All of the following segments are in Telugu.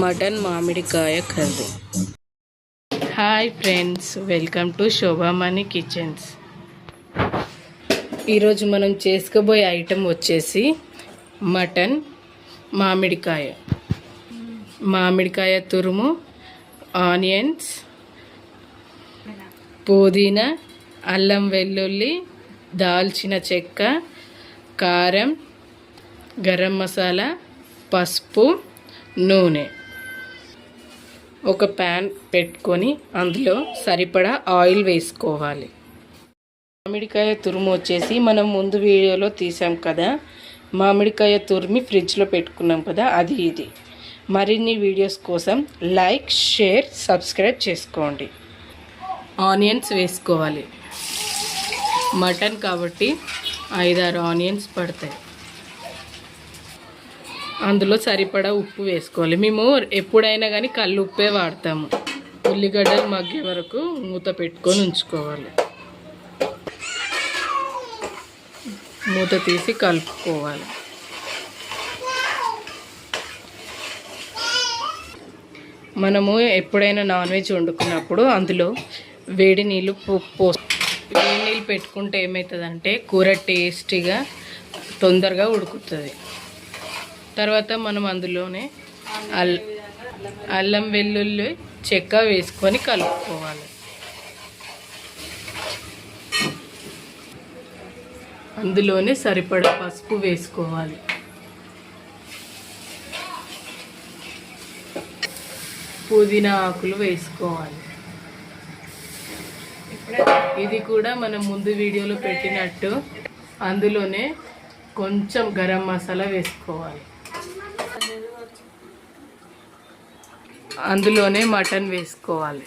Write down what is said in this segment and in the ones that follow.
మటన్ మామిడికాయ curry. Hi friends, welcome to Shobhamani kitchens. ఈరోజు మనం చేసుకోబోయే ఐటెం వచ్చేసి మటన్ మామిడికాయ తురుము, ఆనియన్స్, పుదీనా, అల్లం వెల్లుల్లి, దాల్చిన చెక్క, కారం, గరం మసాలా, పసుపు, నూనె. ఒక ప్యాన్ పెట్టుకొని అందులో సరిపడా ఆయిల్ వేసుకోవాలి. మామిడికాయ తురుము వచ్చేసి మనం ముందు వీడియోలో తీసాం కదా, మామిడికాయ తురిమి ఫ్రిడ్జ్లో పెట్టుకున్నాం కదా, అది ఇది. మరిన్ని వీడియోస్ కోసం లైక్, షేర్, సబ్స్క్రైబ్ చేసుకోండి. ఆనియన్స్ వేసుకోవాలి. మటన్ కాబట్టి 5-6 ఆనియన్స్ పడతాయి. అందులో సరిపడా ఉప్పు వేసుకోవాలి. మేము ఎప్పుడైనా కానీ కళ్ళు ఉప్పే వాడతాము. ఉల్లిగడ్డలు మగ్గే వరకు మూత పెట్టుకొని ఉంచుకోవాలి. మూత తీసి కలుపుకోవాలి. మనము ఎప్పుడైనా నాన్ వెజ్ వండుకున్నప్పుడు అందులో వేడి నీళ్ళు వేడి నీళ్ళు పెట్టుకుంటే ఏమవుతుందంటే కూర టేస్టీగా తొందరగా ఉడుకుతుంది. తర్వాత మనం అందులోనే అల్లం వెల్లుల్లి చెక్క వేసుకొని కలుపుకోవాలి. అందులోనే సరిపడా పసుపు వేసుకోవాలి. పుదీనా ఆకులు వేసుకోవాలి. ఇది కూడా మనం ముందు వీడియోలో పెట్టినట్టు అందులోనే కొంచెం గరం మసాలా వేసుకోవాలి. అందులోనే మటన్ వేసుకోవాలి.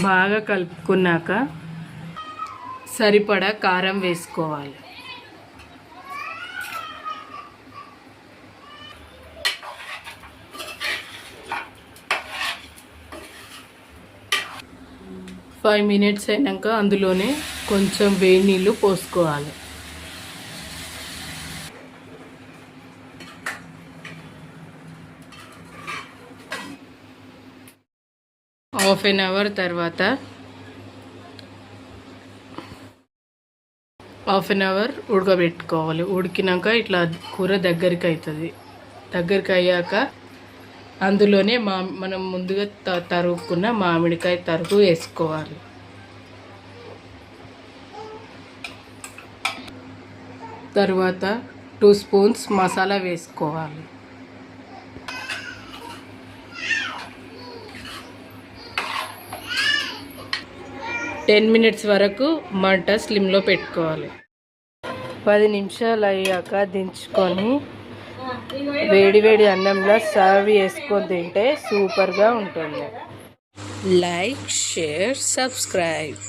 బాగా కలుపుకున్నాక సరిపడా కారం వేసుకోవాలి. ఫైవ్ మినిట్స్ అయినాక అందులోనే కొంచెం వేడి నీళ్ళు పోసుకోవాలి. హాఫ్ అన్ అవర్ తర్వాత ఉడకబెట్టుకోవాలి. ఉడికినాక ఇట్లా కూర దగ్గరికి అవుతుంది. దగ్గరికి అయ్యాక అందులోనే మనం ముందుగా తరుగుకున్న మామిడికాయ తరుగు వేసుకోవాలి. తర్వాత 2 స్పూన్స్ మసాలా వేసుకోవాలి. టెన్ మినిట్స్ వరకు మంట స్లిమ్లో పెట్టుకోవాలి. 10 నిమిషాలు అయ్యాక దించుకొని వేడి అన్నంలో సర్వ్ చేసుకొని తింటే సూపర్గా ఉంటుంది. Like, share, subscribe.